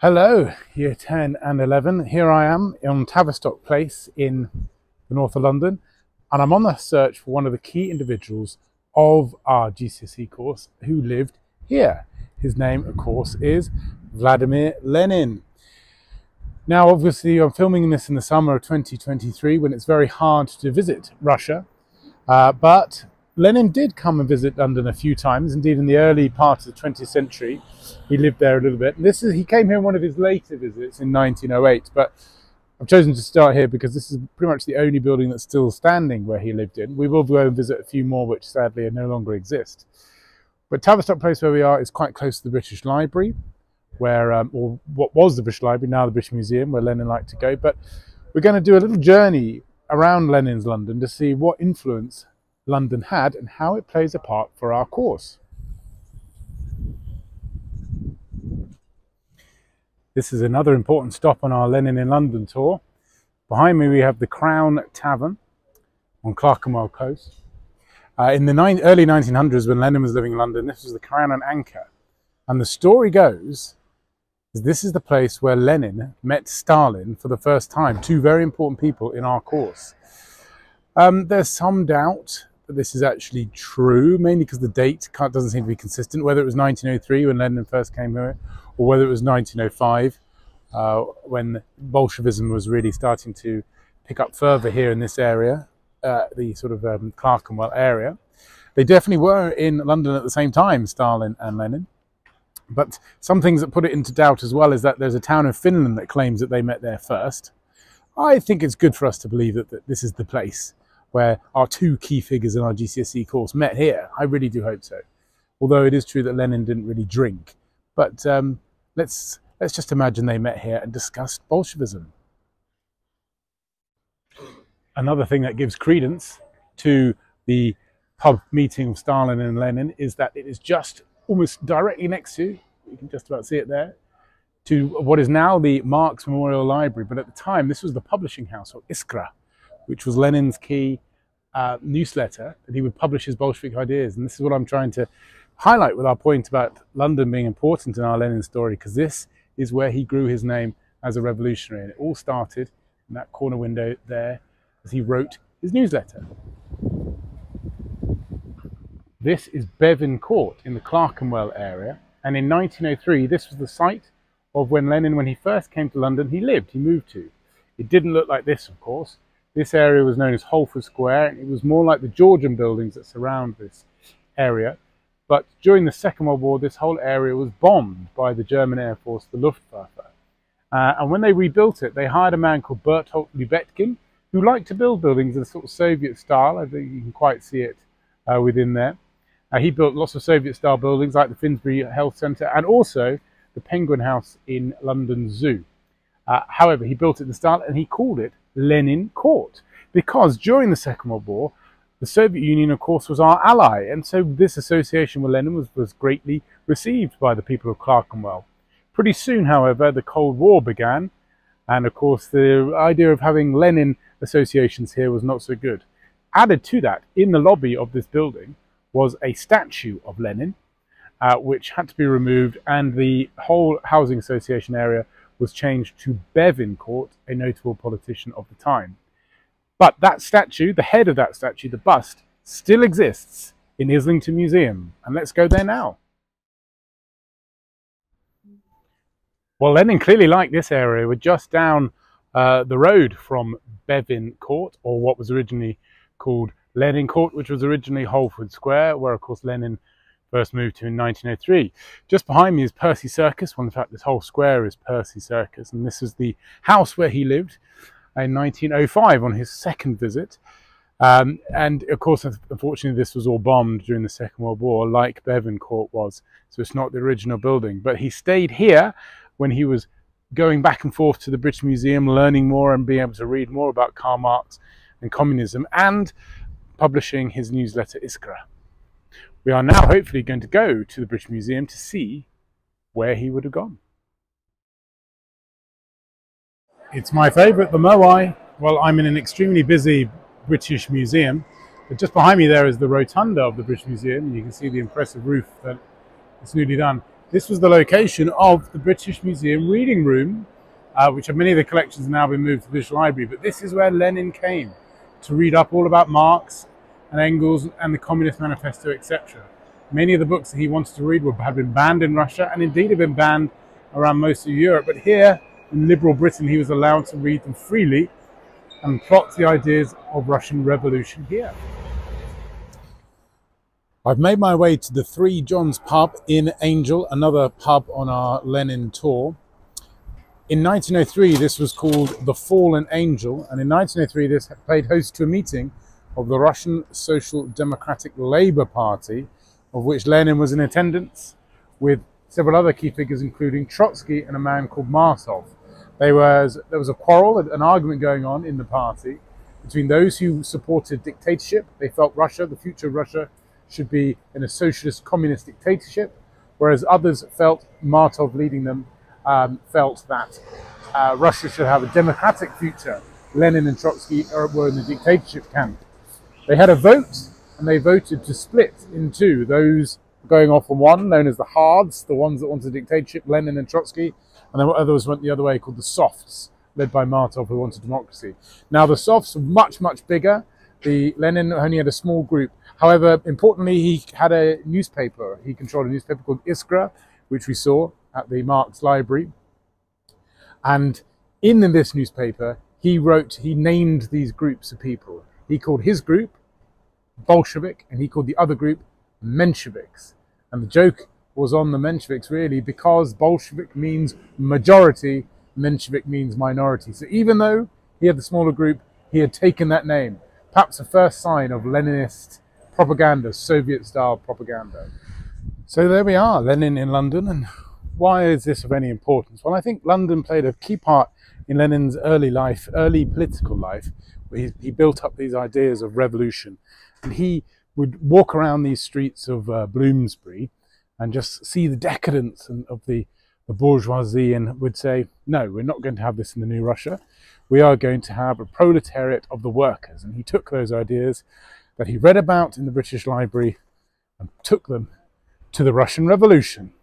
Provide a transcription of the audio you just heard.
Hello, Year 10 and 11. Here I am on Tavistock Place in the north of London, and I'm on the search for one of the key individuals of our GCSE course who lived here. His name, of course, is Vladimir Lenin. Now, obviously, I'm filming this in the summer of 2023 when it's very hard to visit Russia, but Lenin did come and visit London a few times. Indeed, in the early part of the 20th century, he lived there a little bit. And he came here on one of his later visits in 1908. But I've chosen to start here because this is pretty much the only building that's still standing where he lived in. We will go and visit a few more, which sadly no longer exist. But Tavistock Place, where we are, is quite close to the British Library, where, or what was the British Library, now the British Museum, where Lenin liked to go. But we're going to do a little journey around Lenin's London to see what influence London had and how it plays a part for our course. This is another important stop on our Lenin in London tour. Behind me we have the Crown Tavern on Clerkenwell Coast. In the early 1900s, when Lenin was living in London, this was the Crown and Anchor. And the story goes, this is the place where Lenin met Stalin for the first time, two very important people in our course. There's some doubt that this is actually true, mainly because the date doesn't seem to be consistent, whether it was 1903 when Lenin first came here, or whether it was 1905 when Bolshevism was really starting to pick up further here in this area, the sort of Clerkenwell area. They definitely were in London at the same time, Stalin and Lenin. But some things that put it into doubt as well is that there's a town in Finland that claims that they met there first. I think it's good for us to believe that this is the place where our two key figures in our GCSE course met here. I really do hope so. Although it is true that Lenin didn't really drink. But let's just imagine they met here and discussed Bolshevism. Another thing that gives credence to the pub meeting of Stalin and Lenin is that it is just almost directly next to, you can just about see it there, to what is now the Marx Memorial Library. But at the time, this was the publishing house, or Iskra, which was Lenin's key newsletter that he would publish his Bolshevik ideas. And this is what I'm trying to highlight with our point about London being important in our Lenin story, because this is where he grew his name as a revolutionary. And it all started in that corner window there as he wrote his newsletter. This is Bevin Court in the Clerkenwell area. And in 1903, this was the site of when Lenin, when he first came to London, he moved to. It didn't look like this, of course. This area was known as Holford Square, and it was more like the Georgian buildings that surround this area. But during the Second World War, this whole area was bombed by the German Air Force, the Luftwaffe. And when they rebuilt it, they hired a man called Bertolt Lubetkin, who liked to build buildings in a sort of Soviet style. I think you can quite see it within there. He built lots of Soviet-style buildings like the Finsbury Health Centre and also the Penguin House in London Zoo. However, he built it in the style and he called it Lenin Court, because during the Second World War, the Soviet Union, of course, was our ally, and so this association with Lenin was greatly received by the people of Clerkenwell. Pretty soon, however, the Cold War began, and of course the idea of having Lenin associations here was not so good. Added to that, in the lobby of this building was a statue of Lenin, which had to be removed, and the whole housing association area was changed to Bevin Court, a notable politician of the time. But that statue, the head of that statue, the bust, still exists in Islington Museum. And let's go there now. Well, Lenin clearly liked this area. We're just down the road from Bevin Court, or what was originally called Lenin Court, which was originally Holford Square, where, of course, Lenin first moved to in 1903. Just behind me is Percy Circus. Well, in fact, this whole square is Percy Circus, and this is the house where he lived in 1905 on his second visit. And of course, unfortunately, this was all bombed during the Second World War, like Bevin Court was, so it's not the original building. But he stayed here when he was going back and forth to the British Museum, learning more and being able to read more about Karl Marx and communism, and publishing his newsletter Iskra. We are now hopefully going to go to the British Museum to see where he would have gone. It's my favourite, the Moai. Well, I'm in an extremely busy British Museum, but just behind me there is the rotunda of the British Museum, and you can see the impressive roof that it's newly done. This was the location of the British Museum Reading Room, which many of the collections have now been moved to the British Library. But this is where Lenin came to read up all about Marx and Engels and the Communist Manifesto, etc. Many of the books that he wanted to read had been banned in Russia and indeed have been banned around most of Europe. But here in liberal Britain, he was allowed to read them freely and plot the ideas of Russian revolution here. I've made my way to the Three Johns pub in Angel, another pub on our Lenin tour. In 1903, this was called the Fallen Angel, and in 1903, this played host to a meeting of the Russian Social Democratic Labour Party, of which Lenin was in attendance, with several other key figures, including Trotsky and a man called Martov. There was a quarrel, an argument going on in the party between those who supported dictatorship. They felt Russia, the future of Russia, should be in a socialist communist dictatorship, whereas others felt, Martov leading them, felt that Russia should have a democratic future. Lenin and Trotsky were in the dictatorship camp. They had a vote, and they voted to split in two. Those going off on one, known as the hards, the ones that wanted dictatorship, Lenin and Trotsky, and then others went the other way, called the softs, led by Martov, who wanted democracy. Now the softs were much, much bigger. Lenin only had a small group. However, importantly, he had a newspaper. He controlled a newspaper called Iskra, which we saw at the Marx library. And in this newspaper, he named these groups of people. He called his group Bolshevik, and he called the other group Mensheviks. And the joke was on the Mensheviks, really, because Bolshevik means majority, Menshevik means minority. So even though he had the smaller group, he had taken that name. Perhaps the first sign of Leninist propaganda, Soviet-style propaganda. So there we are, Lenin in London. And why is this of any importance? Well, I think London played a key part in Lenin's early life, early political life, where he built up these ideas of revolution. And he would walk around these streets of Bloomsbury and just see the decadence of the bourgeoisie, and would say, no, we're not going to have this in the new Russia. We are going to have a proletariat of the workers. And he took those ideas that he read about in the British Library and took them to the Russian Revolution.